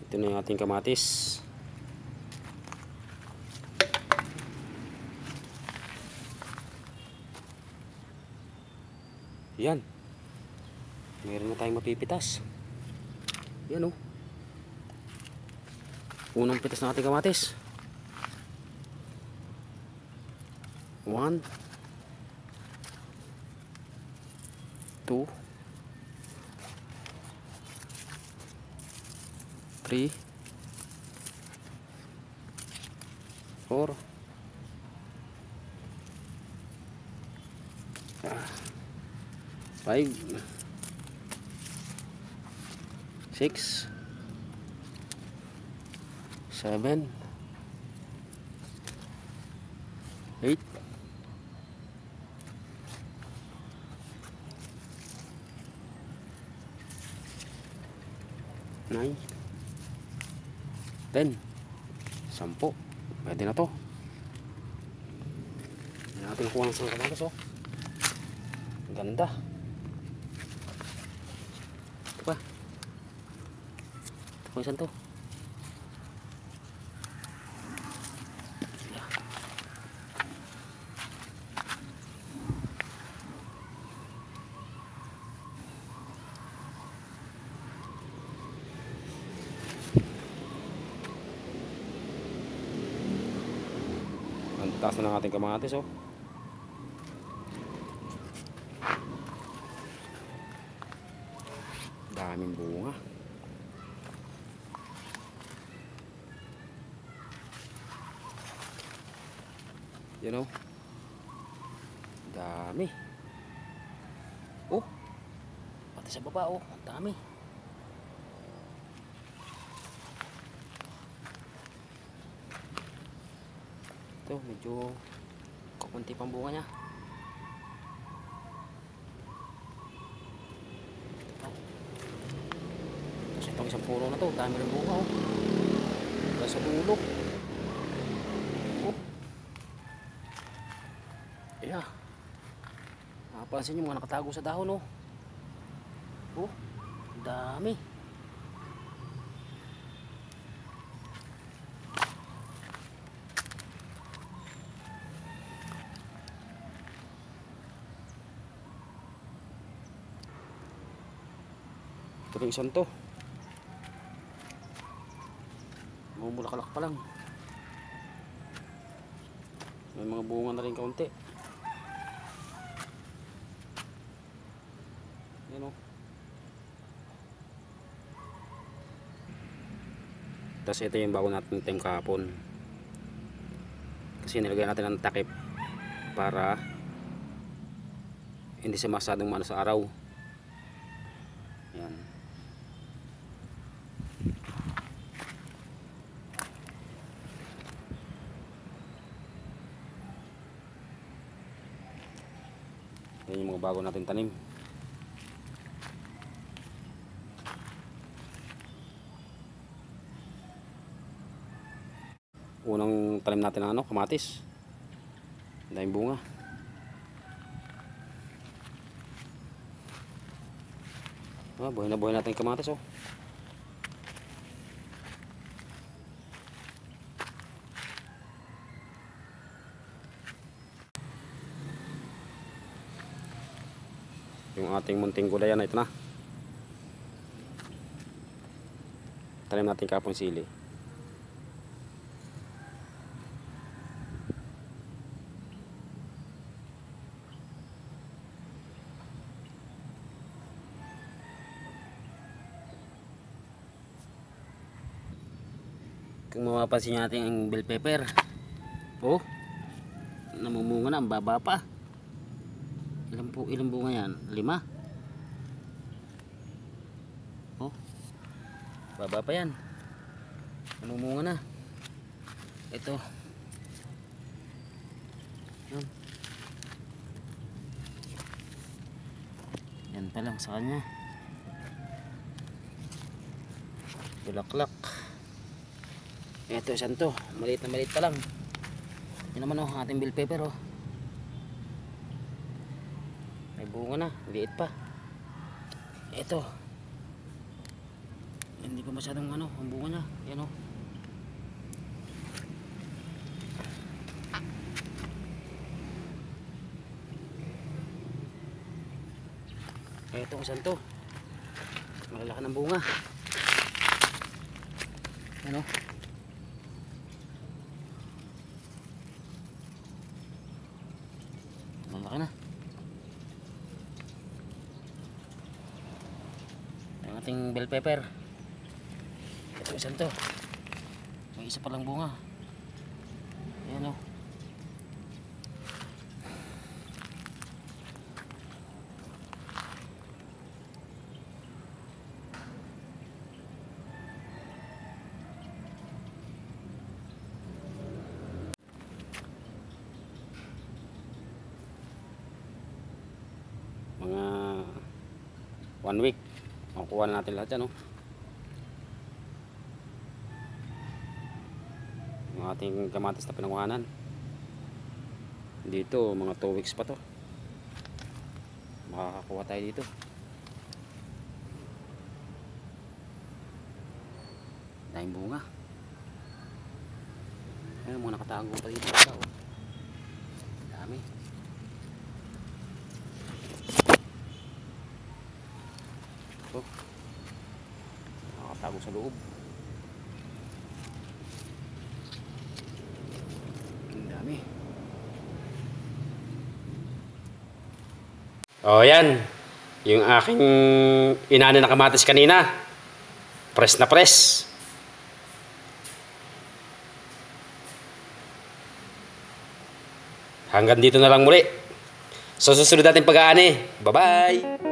Ito na yung ating kamatis. Yan. Meron na tayong mapipitas. Yan o. Unang pitas ng ating kamatis. 1 2 3 4 5 6 7 8 9 10 10. Pwede na to. Hindi natin kuha ng isang kamatis oh. Ganda. Ito pa. Ito pa isang to. Ang taas na ng ating kamatis oh. Daming bunga. You know? Dami. Oh. Pati sa baba oh, ang dami. Ito, medyo kakunti pang bunga niya. Kasi itong isang puno na to, dami rin bunga oh. Hanggang sa dulo. Oh. Yeah. Napansin nyo mga nakatago sa dahon oh. Oh, dami. Ito rin isang to. Mamulakalak pa lang. May mga bunga na rin kaunti. Yan o. Tapos ito yung bago natin time kahapon. Kasi nilagyan natin ng takip para hindi siya masyadong maano sa araw. Yan. Yan yung mga bago natin tanim. Unang tanim natin ng ano, kamatis. Daming bunga. Buhay na buhay natin yung kamatis oh. Yung ating munting gulayan, ito na. Tanim natin kapon sili. Kung mapapansin natin ang bell pepper, oh, namumunga na, ang baba pa. Ilang bunga yan? 5. Oh, baba pa yan. Namumunga na. Ito. Yan pa lang sa kanya. Bulaklak. Ito isang to, maliit na maliit pa lang. Yan naman oh, ating bell pepper oh. May bunga na, liit pa. Ito. Hindi pa masyadong ano, ang bunga niya. Yan o. Ito kung saan to. Malalaki ng bunga. Ano? Malaki na. Ang ating bell pepper. Ito kung saan to. May isa palang bunga. Ayan o. Mga 1 week makukuha na natin lahat yan, no? Yung ating kamatis na pinanguhanan dito, mga 2 weeks pa to makakakuha tayo dito. Daming bunga. Ayun, mga nakatago pa dito. Dami. Ito, nakatago sa loob. Ang dami. O yan, yung aking inano na kamatis kanina. Press na press. Hanggang dito na lang muli. So susunod natin pag-aani. Bye-bye!